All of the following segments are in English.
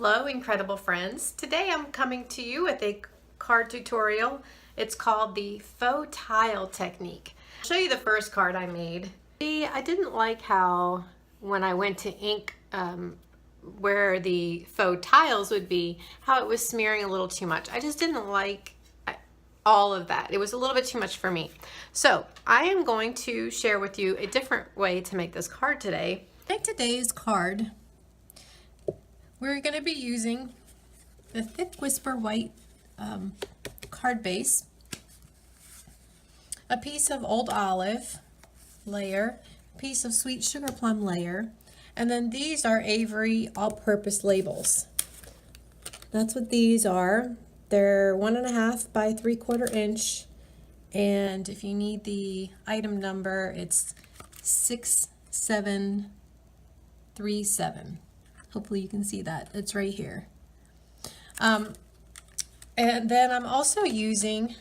Hello, incredible friends. Today I'm coming to you with a card tutorial. It's called the faux tile technique. I'll show you the first card I made. I didn't like how when I went to ink where the faux tiles would be, how it was smearing a little too much. I just didn't like all of that. It was a little bit too much for me. So I am going to share with you a different way to make this card today. To make today's card, we're going to be using the Thick Whisper White card base, a piece of Old Olive layer, a piece of Sweet Sugar Plum layer, and then these are Avery all-purpose labels. That's what these are. They're 1.5 by 3/4 inch, and if you need the item number, it's 6737. Hopefully you can see that. It's right here. And then I'm also using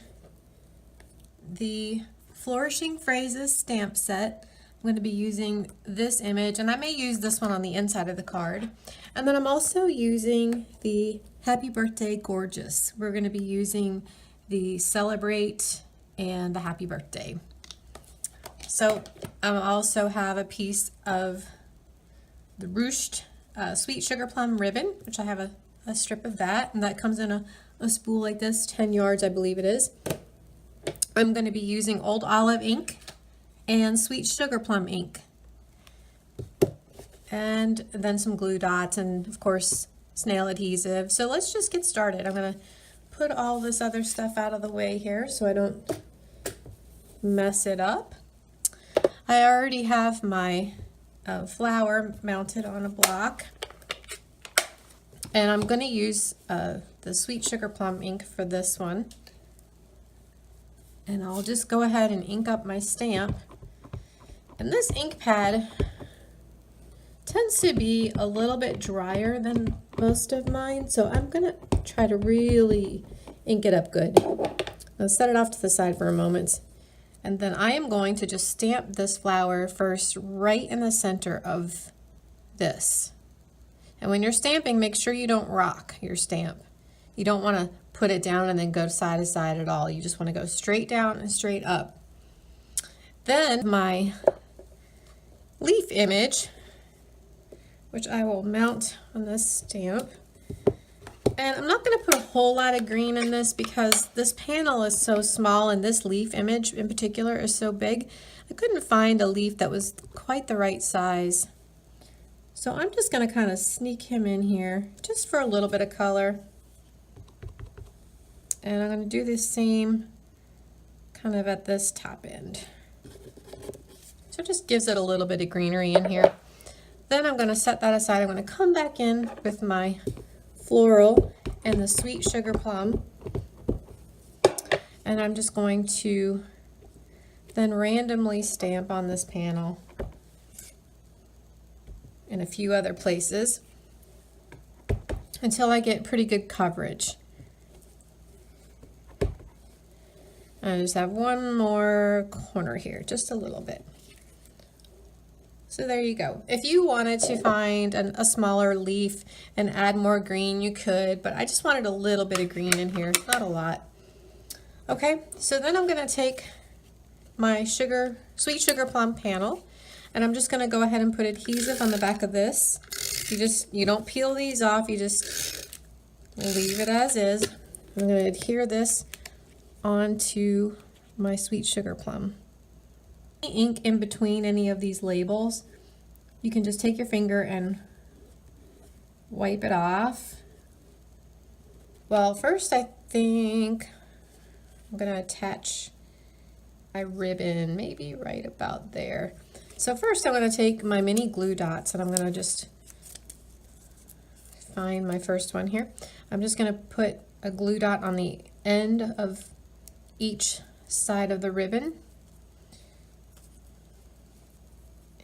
the Flourishing Phrases stamp set. I'm going to be using this image, and I may use this one on the inside of the card. And then I'm also using the Happy Birthday Gorgeous. We're going to be using the Celebrate and the Happy Birthday. So I also have a piece of the ruched Sweet Sugar Plum ribbon, which I have a strip of that, and that comes in a spool like this, 10 yards I believe it is. I'm going to be using Old Olive ink and Sweet Sugar Plum ink, and then some glue dots and of course snail adhesive. So let's just get started. I'm going to put all this other stuff out of the way here so I don't mess it up. I already have my flower mounted on a block, and I'm going to use the Sweet Sugar Plum ink for this one, and I'll just go ahead and ink up my stamp. And this ink pad tends to be a little bit drier than most of mine, so I'm going to try to really ink it up good. I'll set it off to the side for a moment. And then I am going to just stamp this flower first right in the center of this. And when you're stamping, make sure you don't rock your stamp. You don't want to put it down and then go side to side at all. You just want to go straight down and straight up. Then my leaf image, which I will mount on this stamp. And I'm not going to put a whole lot of green in this because this panel is so small and this leaf image in particular is so big. I couldn't find a leaf that was quite the right size. So I'm just going to kind of sneak him in here just for a little bit of color. And I'm going to do the same kind of at this top end. So it just gives it a little bit of greenery in here. Then I'm going to set that aside. I'm going to come back in with my floral and the Sweet Sugar Plum, and I'm just going to then randomly stamp on this panel in a few other places until I get pretty good coverage. I just have one more corner here, just a little bit. So there you go. If you wanted to find a smaller leaf and add more green, you could, but I just wanted a little bit of green in here, not a lot. Okay, so then I'm going to take my Sweet Sugar Plum panel, and I'm just going to go ahead and put adhesive on the back of this. You don't peel these off, you just leave it as is. I'm going to adhere this onto my Sweet Sugar Plum. Ink in between any of these labels, you can just take your finger and wipe it off. Well, first I think I'm going to attach my ribbon maybe right about there. So first I'm going to take my mini glue dots, and I'm going to just find my first one here. I'm just going to put a glue dot on the end of each side of the ribbon.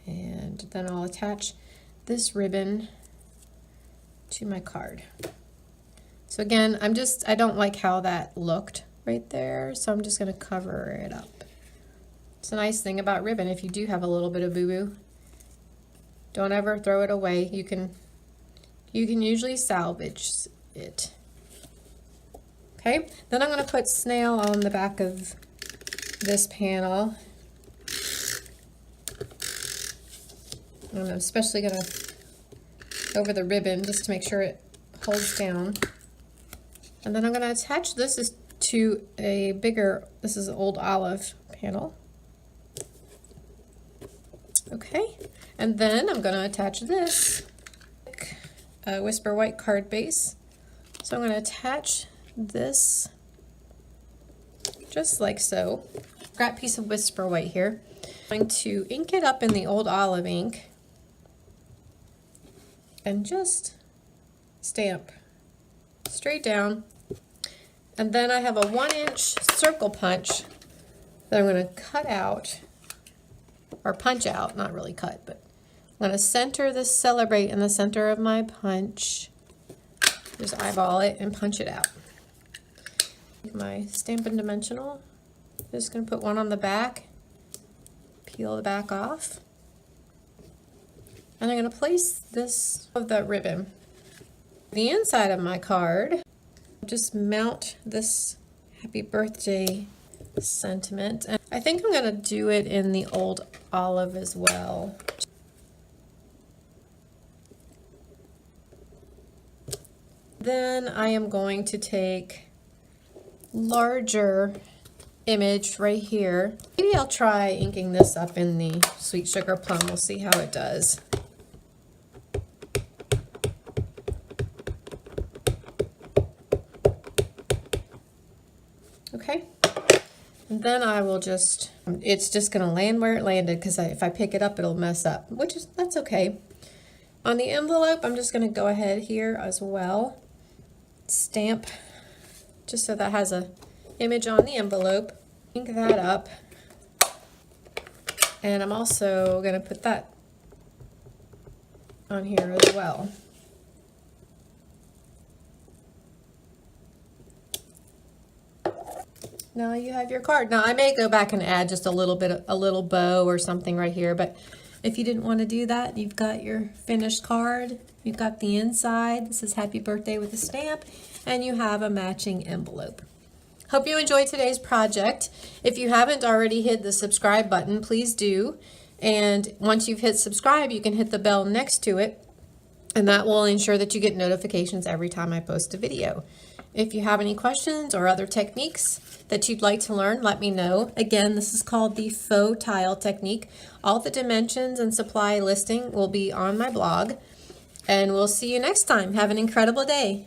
And then I'll attach this ribbon to my card. So again, I don't like how that looked right there, so I'm just going to cover it up. It's a nice thing about ribbon, if you do have a little bit of boo-boo, don't ever throw it away. You can you can usually salvage it. Okay, then I'm going to put snail on the back of this panel. I'm especially going to over the ribbon just to make sure it holds down. And then I'm going to attach this to a bigger, this is an old olive panel. Okay, and then I'm going to attach this Whisper White card base. So I'm going to attach this just like so. Got a piece of Whisper White here. I'm going to ink it up in the old olive ink and just stamp straight down. And then I have a 1-inch circle punch that I'm going to cut out, or punch out, not really cut, but I'm going to center this Celebrate in the center of my punch. Just eyeball it and punch it out. My Stampin' Dimensional, just going to put one on the back, peel the back off, and I'm going to place this of the ribbon. The inside of my card, just mount this happy birthday sentiment, and I think I'm going to do it in the old olive as well. Then I am going to take larger image right here. Maybe I'll try inking this up in the Sweet Sugar Plum. We'll see how it does. Okay, and then I will just, it's just going to land where it landed because if I pick it up it'll mess up, that's okay. On the envelope I'm just going to go ahead here as well, stamp just so that has a image on the envelope, ink that up, and I'm also going to put that on here as well. Now you have your card. Now I may go back and add just a little bow or something right here, but if you didn't want to do that, you've got your finished card. You've got the inside. This is Happy Birthday with a stamp, and you have a matching envelope. Hope you enjoyed today's project. If you haven't already hit the subscribe button, please do. And once you've hit subscribe, you can hit the bell next to it, and that will ensure that you get notifications every time I post a video. If you have any questions or other techniques that you'd like to learn, let me know. Again, this is called the faux tile technique. All the dimensions and supply listing will be on my blog. And we'll see you next time. Have an incredible day.